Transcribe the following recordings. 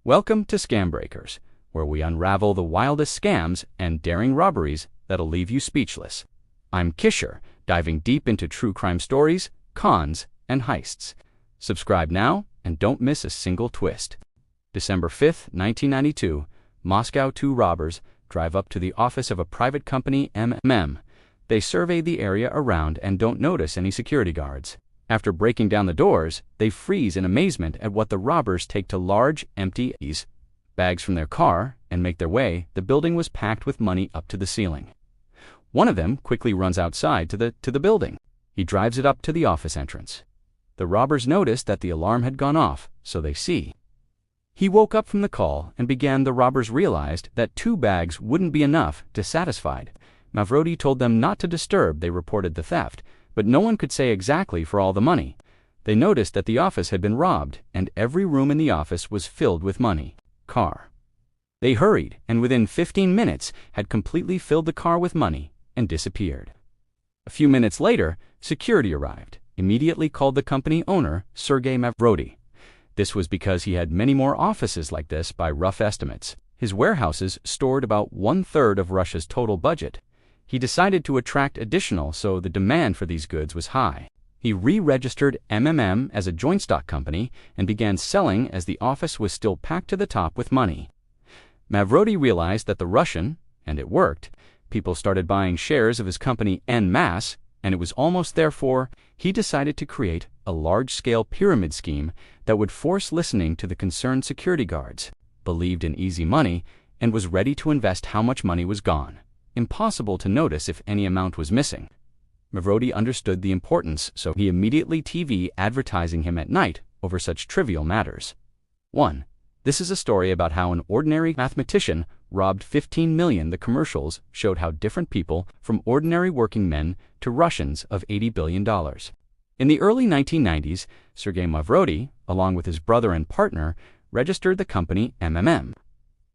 Welcome to Scam Breakers, where we unravel the wildest scams and daring robberies that'll leave you speechless. I'm Kisher, diving deep into true crime stories, cons, and heists. Subscribe now and don't miss a single twist. December 5th, 1992, Moscow. Two robbers drive up to the office of a private company, MMM. They survey the area around and don't notice any security guards. After breaking down the doors, they freeze in amazement at what the robbers take to large, empty bags from their car and make their way. The building was packed with money up to the ceiling. One of them quickly runs outside to the building. He drives it up to the office entrance. The robbers notice that the alarm had gone off, so they see. He woke up from the call and began. The robbers realized that 2 bags wouldn't be enough. Dissatisfied, Mavrodi told them not to disturb. They reported the theft, but no one could say exactly for all the money. They noticed that the office had been robbed, and every room in the office was filled with money. They hurried, and within 15 minutes had completely filled the car with money and disappeared. A few minutes later, security arrived, immediately called the company owner, Sergei Mavrodi. This was because he had many more offices like this by rough estimates. His warehouses stored about 1/3 of Russia's total budget. He decided to attract additional, so the demand for these goods was high. He re-registered MMM as a joint stock company and began selling as the office was still packed to the top with money. Mavrodi realized that the Russian, and it worked, people started buying shares of his company en masse, and it was almost therefore he decided to create a large-scale pyramid scheme that would force listening to the concerned security guards, believed in easy money, and was ready to invest how much money was gone. Impossible to notice if any amount was missing. Mavrodi understood the importance, so he immediately TV advertising him at night over such trivial matters. 1. This is a story about how an ordinary mathematician robbed 15 million. The commercials showed how different people, from ordinary working men to Russians of $80 billion. In the early 1990s, Sergei Mavrodi, along with his brother and partner, registered the company MMM.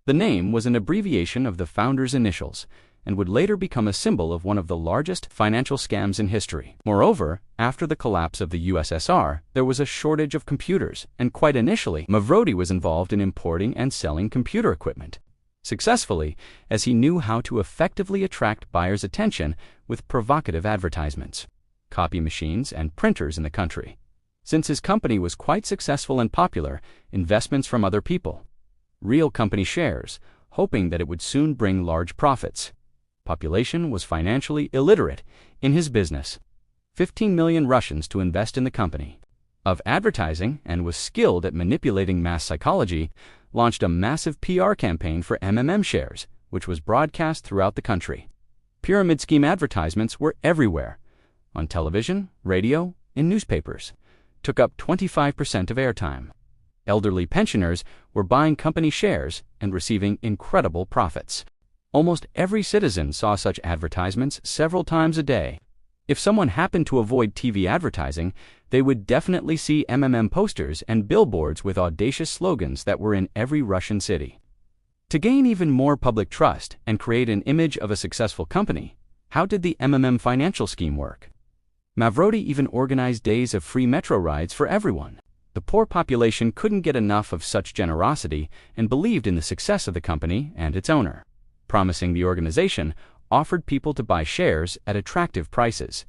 The name was an abbreviation of the founder's initials, and would later become a symbol of one of the largest financial scams in history. Moreover, after the collapse of the USSR, there was a shortage of computers, and quite initially, Mavrodi was involved in importing and selling computer equipment. Successfully, as he knew how to effectively attract buyers' attention with provocative advertisements, copy machines, and printers in the country. Since his company was quite successful and popular, investments from other people, real company shares, hoping that it would soon bring large profits. Population was financially illiterate in his business. 15 million Russians to invest in the company. Of advertising, and was skilled at manipulating mass psychology, launched a massive PR campaign for MMM shares, which was broadcast throughout the country. Pyramid scheme advertisements were everywhere, on television, radio, in newspapers. Took up 25% of airtime. Elderly pensioners were buying company shares and receiving incredible profits. Almost every citizen saw such advertisements several times a day. If someone happened to avoid TV advertising, they would definitely see MMM posters and billboards with audacious slogans that were in every Russian city. To gain even more public trust and create an image of a successful company, how did the MMM financial scheme work? Mavrodi even organized days of free metro rides for everyone. The poor population couldn't get enough of such generosity and believed in the success of the company and its owner. Promising the organization offered people to buy shares at attractive prices.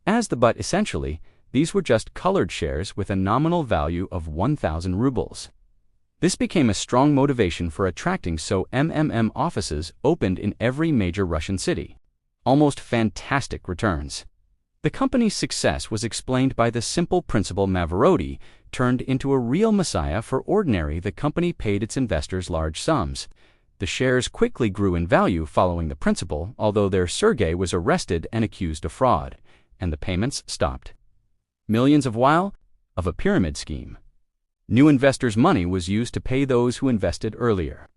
But essentially, these were just colored shares with a nominal value of 1,000 rubles. This became a strong motivation for attracting, so MMM offices opened in every major Russian city. Almost fantastic returns. The company's success was explained by the simple principle Mavrodi turned into a real messiah for ordinary. The company paid its investors large sums. The shares quickly grew in value following the principle, although their Sergei was arrested and accused of fraud, and the payments stopped. Millions of a pyramid scheme. New investors' money was used to pay those who invested earlier.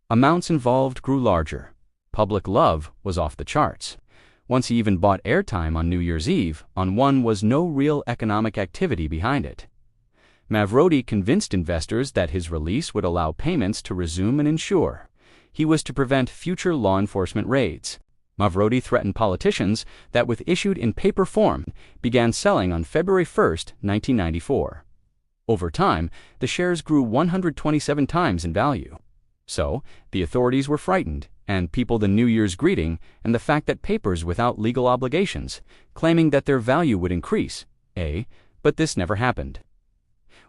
Amounts involved grew larger. Public love was off the charts. Once he even bought airtime on New Year's Eve, on one was no real economic activity behind it. Mavrodi convinced investors that his release would allow payments to resume and ensure he was to prevent future law enforcement raids. Mavrodi threatened politicians that, with issued in paper form, began selling on February 1, 1994. Over time, the shares grew 127 times in value. So, the authorities were frightened, and people the New Year's greeting and the fact that papers without legal obligations, claiming that their value would increase, but this never happened.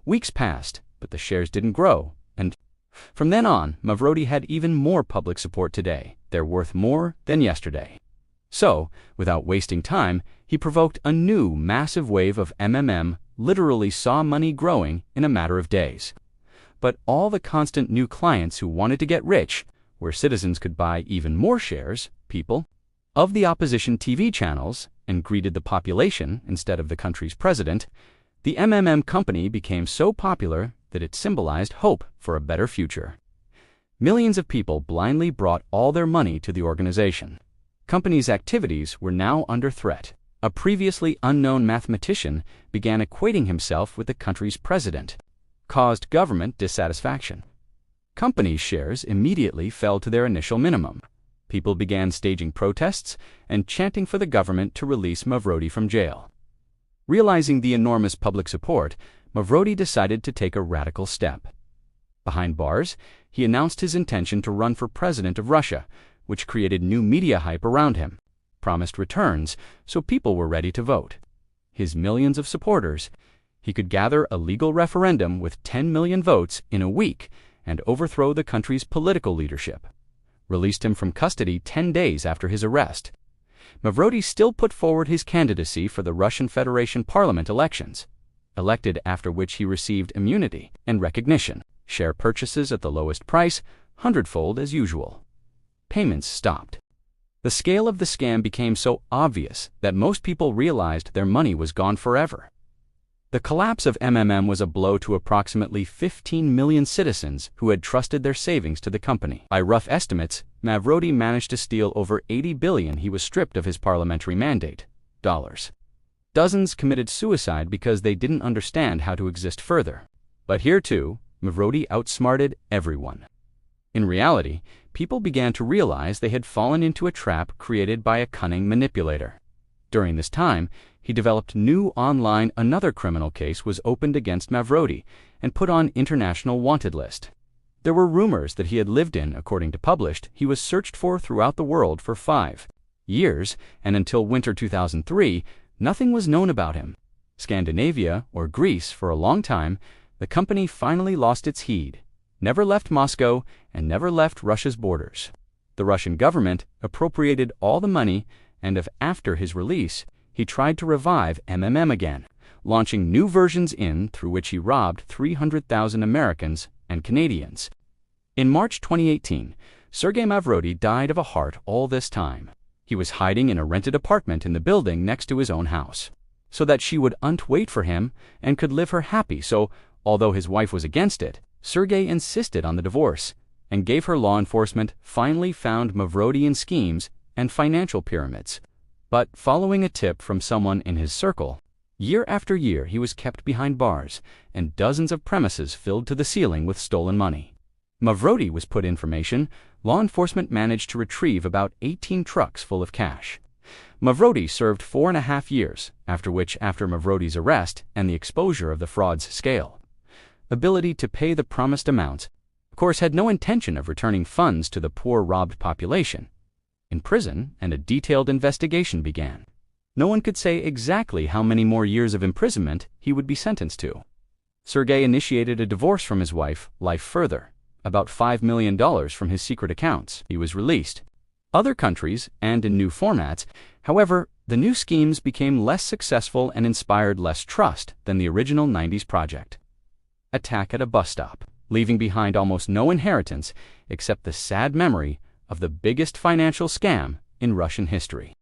Weeks passed, but the shares didn't grow, and from then on, Mavrodi had even more public support today. They're worth more than yesterday. So, without wasting time, he provoked a new massive wave of literally saw money growing in a matter of days. But all the constant new clients who wanted to get rich, where citizens could buy even more shares, people of the opposition TV channels, and greeted the population instead of the country's president, the company became so popular that it symbolized hope for a better future. Millions of people blindly brought all their money to the organization. Company's activities were now under threat. A previously unknown mathematician began equating himself with the country's president, caused government dissatisfaction. Company's shares immediately fell to their initial minimum. People began staging protests and chanting for the government to release Mavrodi from jail. Realizing the enormous public support, Mavrodi decided to take a radical step. Behind bars, he announced his intention to run for president of Russia, which created new media hype around him, promised returns, so people were ready to vote. His millions of supporters, he could gather a legal referendum with 10 million votes in a week and overthrow the country's political leadership. Released him from custody 10 days after his arrest. Mavrodi still put forward his candidacy for the Russian Federation Parliament elections, elected after which he received immunity and recognition, share purchases at the lowest price, hundredfold as usual. Payments stopped. The scale of the scam became so obvious that most people realized their money was gone forever. The collapse of was a blow to approximately 15 million citizens who had trusted their savings to the company. By rough estimates, Mavrodi managed to steal over $80 billion. He was stripped of his parliamentary mandate. Dozens committed suicide because they didn't understand how to exist further. But here too, Mavrodi outsmarted everyone. In reality, people began to realize they had fallen into a trap created by a cunning manipulator. During this time, he developed new online. Another criminal case was opened against Mavrodi and put on international wanted list. There were rumors that he had lived in, according to published, he was searched for throughout the world for 5 years, and until winter 2003, nothing was known about him. Scandinavia, or Greece, for a long time, the company finally lost its heed, never left Moscow, and never left Russia's borders. The Russian government appropriated all the money, and after his release, he tried to revive again, launching new versions through which he robbed 300,000 Americans and Canadians. In March 2018, Sergei Mavrodi died of a heart. All this time, he was hiding in a rented apartment in the building next to his own house, so that she would wait for him and could live her happy. So, although his wife was against it, Sergei insisted on the divorce and gave her. Law enforcement finally found Mavrodi in schemes and financial pyramids. But following a tip from someone in his circle, year after year he was kept behind bars and dozens of premises filled to the ceiling with stolen money. Mavrodi was put information. Law enforcement managed to retrieve about 18 trucks full of cash. Mavrodi served 4.5 years, after Mavrodi's arrest and the exposure of the fraud's scale, ability to pay the promised amounts, of course, had no intention of returning funds to the poor robbed population. In prison, and a detailed investigation began. No one could say exactly how many more years of imprisonment he would be sentenced to. Sergei initiated a divorce from his wife, life further, about $5 million from his secret accounts. He was released. Other countries, and in new formats, however, the new schemes became less successful and inspired less trust than the original 90s project. Attack at a bus stop, leaving behind almost no inheritance except the sad memory of the biggest financial scam in Russian history.